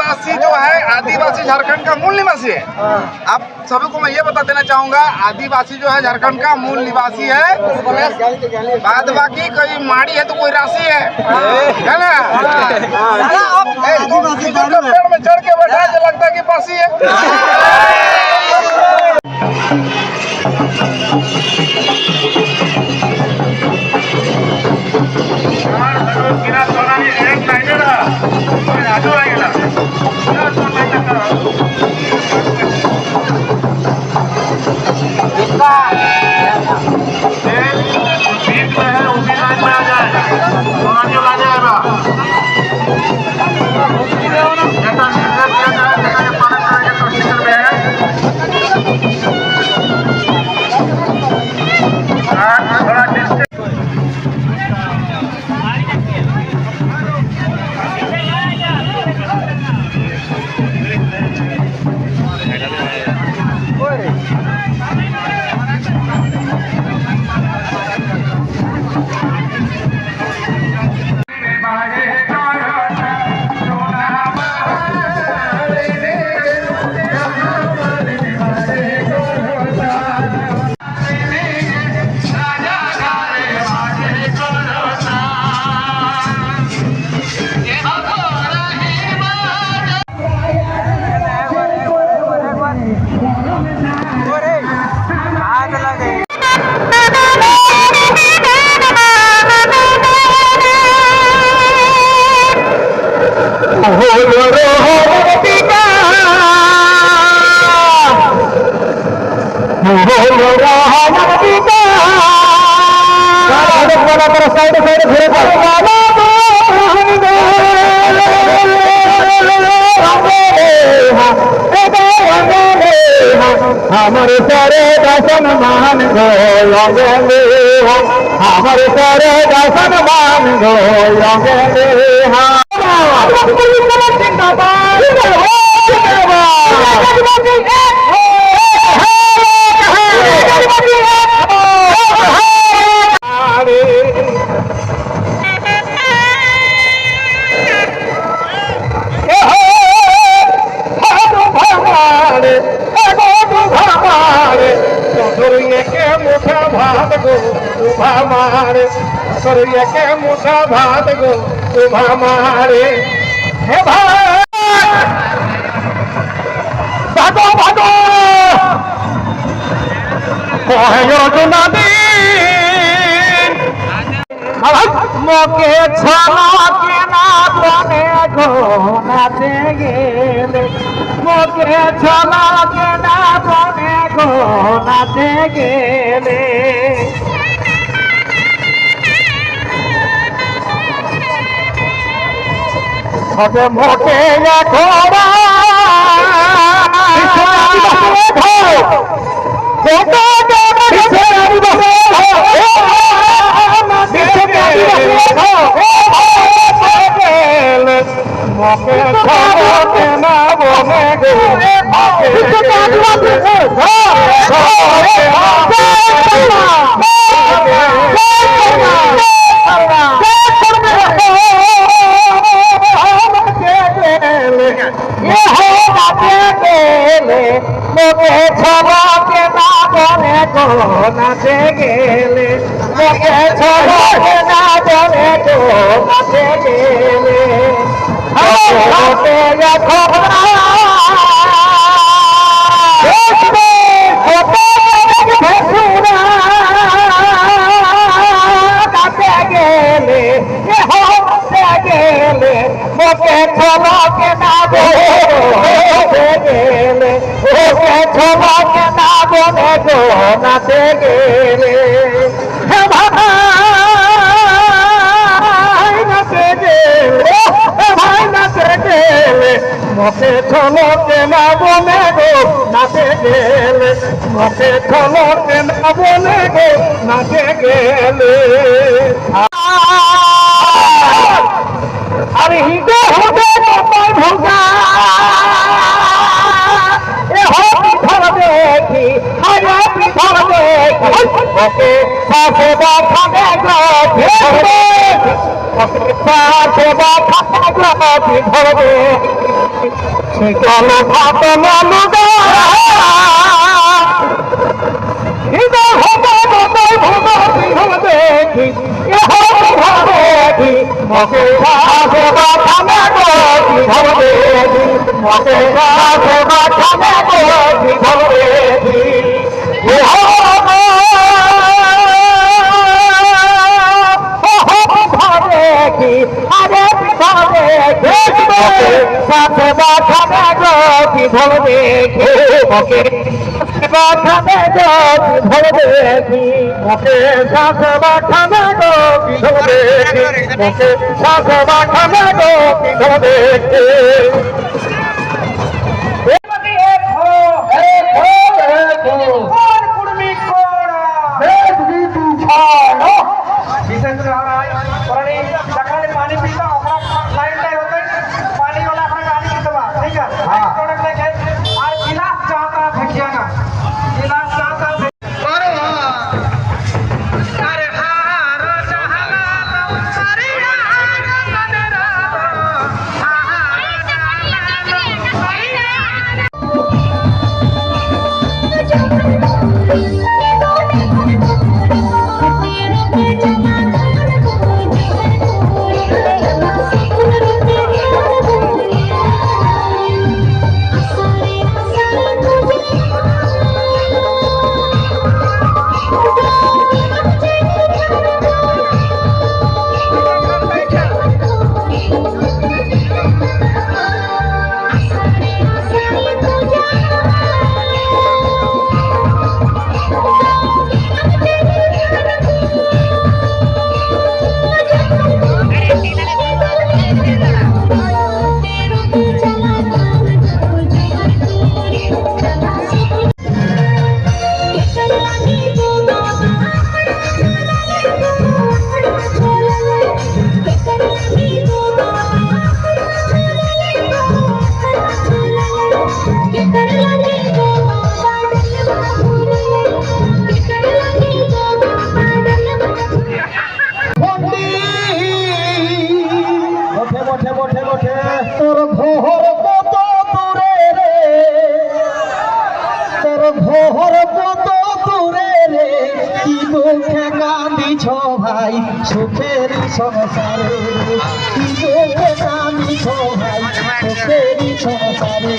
आदिवासी जो है, आदिवासी झारखंड का मूल निवासी है। आप सभी को मैं ये बता देना चाहूंगा, आदिवासी जो है झारखंड का मूल निवासी है। बाद बाकी कोई माड़ी है तो कोई राशि है ना। पेड़ में चढ़ के बैठा है, लगता है कि पासी है। हमारे सारे दर्शन मान गो हमारे सारे दर्शन मान गो करिए के मुठा भात गो तुम्हा मारे हे भाई भागो भागो कोहयो नदी मोके छाला के ना बने गो नाचे गेले मोके छाला के ना बने गो नाचे गेले হবে মোটে ঘোড়া মোকে না বনে मोके छवा के ना बने को नाचे गेले मोके छवा के ना बने को नाचे गेले होते या खोरा नाचे गेले होते गेले मोके छवा के ना बने गेले छवा के ना बने गो नाचे गेले हे भाई नाचे गेले हे भाई नाचे गेले मोके छलो के ना बने गो नाचे गेले मोके छलो के ना बने गो नाचे गेले अरे हिंदे होते तो भोगा देखी हरे पिथर देखी ओके साथे बाखा गो ओके साथे बाखा गो पिथर देखी শীতল ভাতল লুগা হৃদয় হৃদয় ভুগ দেখি দেখি মকে সেবা খানে গি ধরে মকে সেবা খানে গি ধরে আরে সাথে বাখানে গি ধরে মকে বাখানে গি ধরে মকে সাথে বাখানে গি ধরে মকে সাথে বাখানে গি ধরে पानी पीता लाइन होते पानी वाला पानी पीता ठीक है और गिलास चाहता फेंकिया ना गिलास चाहता তোর ঘোর কত দূরে রে তোর ঘোর কত দূরে রে কি দুঃখে কাঁদিছ ভাই সুখের সংসারে কি দুঃখে কাঁদিছ ভাই সুখের সংসারে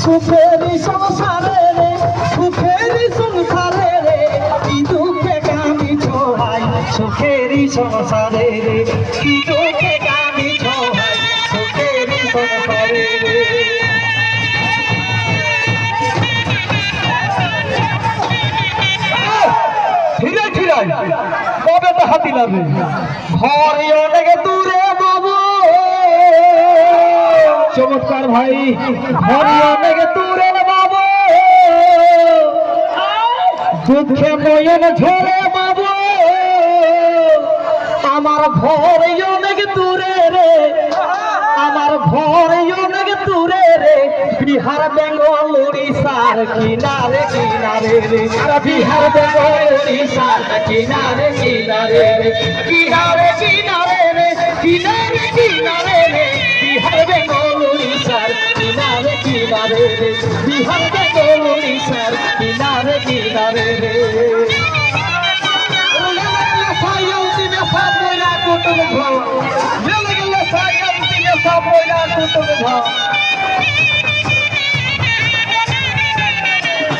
সুখের সংসারে রে সুখের সংসারে রে কি দুঃখে কাঁদিছ ভাই সুখের সংসারে রে কি দুঃখে কাঁদিছ ভাই সুখের সংসারে রে ধীরে ধীরে কবে তো হাতি লাগবে ঘরে অনেক দূরে বাবু চমৎকার ভাই ঘরে অনেক দূরে বাবু দুঃখে নয়ন ঝরে বাবু আমার ঘরে অনেক দূরে রে আমার ঘরে অনেক দূরে রে বিহার বেঙ্গল উড়িষ্যার কিনারে কিনারে রে বিহার বেঙ্গল উড়িষ্যার কিনারে কিনারে রে কিনারে কিনারে রে কিনারে কিনারে রে বিহার বেঙ্গল উড়িষ্যার কিনারে কিনারে রে বিহার বেঙ্গল উড়িষ্যার কিনারে কিনারে রে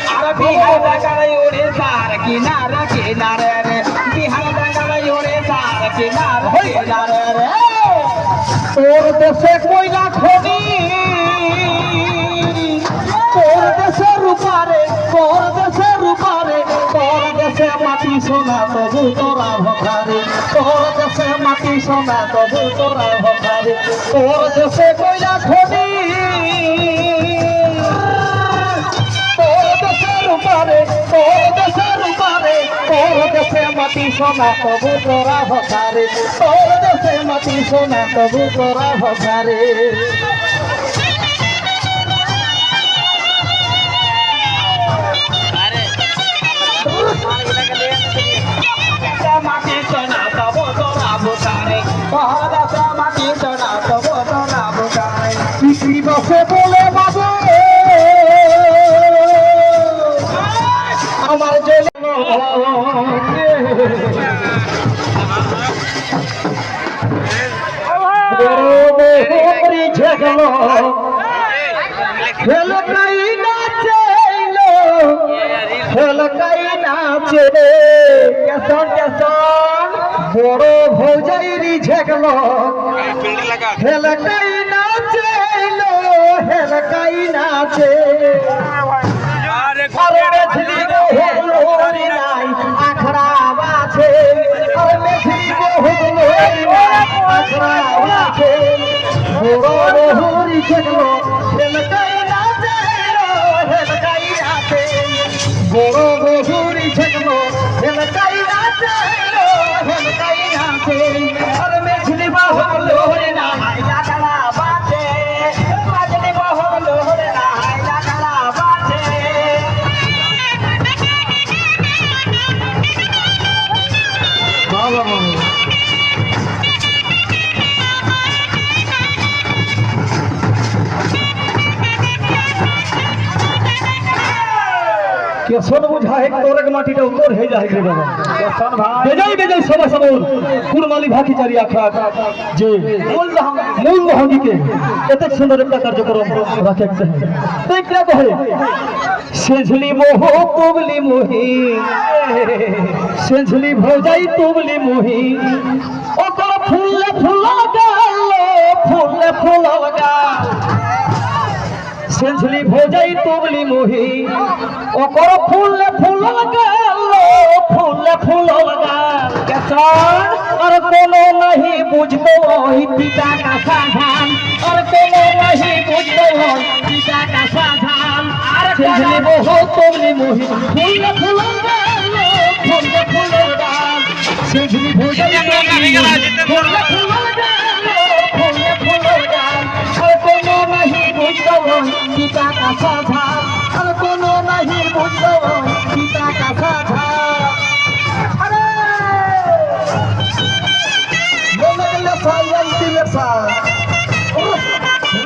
বিহার বেঙ্গল উড়িষ্যার কিনারে কিনারে রে বিহার বেঙ্গল উড়িষ্যার কিনারে কিনারে রে তোর দেশে কইলা খনি তোর দেশে রূপারে তোর দেশে রূপারে তোর দেশে মাটি সোনা তবু তোরা ভখারে তোর দেশে মাটি সোনা তবু তোরা ভখারে তোর দেশে কইলা খনি তোর দেশে রূপারে তোর দেশে রূপারে তোর দেশে মাটি সোনা তবু তোরা ভখারে তোর দেশে মাটি সোনা তবু তোরা ভখারে মাটি সোনা बहुरी झगलो खेल कई नाचेलो खेल कई नाचे केसन बड़ भौजाई झगलो खेल कई नाचेलो खेल कई नाचे अरे मेछली बहुरी नाई आखड़ा बाछे अरे मेछली बहुरी नाई आखड़ा बाछे बहुरी झगलो खेल कई नाचेलो खेल कई नाचे बहुरी झगलो खेल कई नाचेलो खेल कई नाचे अरे मेछली बहुरी नाई आखड़ा बाछे मेछली बहुरी नाई आखड़ा बाछे केसन बुझाए तोरक माटीटा उतर हे जाए रे बाबा केसन भाई बेजल बेजल सब सबोर कुरमाली भाकी चारी आखा जे मूल महंगी के एतक सुंदर एकटा कार्यक्रम रखे हैं तो क्या कहे सेझली मोह तुबली मोही सेझली भौजाई तुबली मोही ओकर फूल फूल लगा सेंझली भौजाई तुबली मोही ओकर फूल लगा केसन और कोनो नहीं बुझतो ओही पिता का साधान और कोनो नहीं बुझतो ओही पिता का साधान सेंझली मोह तुबली मोही फूल लगा सेंझली भौजाई तुबली मोही फूल लगा और कोनो नहीं बुझतो पिता का साधा और कोनो नहीं बुझतो पिता का साधा अरे लगले सायंती में सा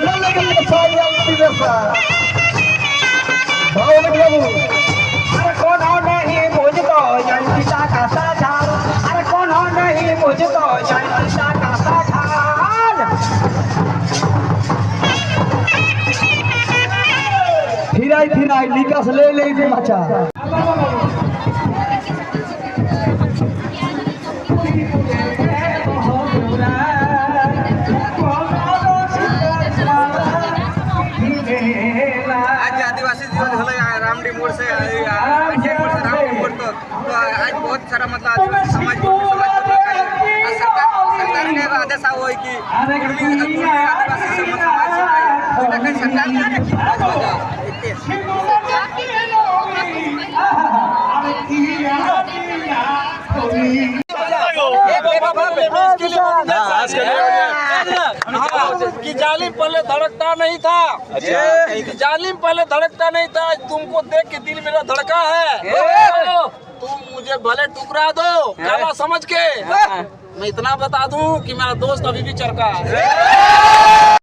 लगले सायंती में सा भाव बाबू अरे कोनो नहीं बुझतो पिता का साधा अरे कोनो नहीं बुझतो पिता का साधा फिराई निकास ले बच्चा आज आदिवासी जीवन हल रामडी मोड़ से रामडी मोड़ तो आज बहुत सारा मतलब आदिवासी समाज सरकार के आदेश आओ कि आदिवासी समाज सरकार कि जालिम पहले धड़कता नहीं था जालिम पहले धड़कता नहीं था तुमको देख के दिल मेरा धड़का है तुम मुझे भले टुकरा दो काला समझ के मैं इतना बता दूं कि मेरा दोस्त अभी भी चरका है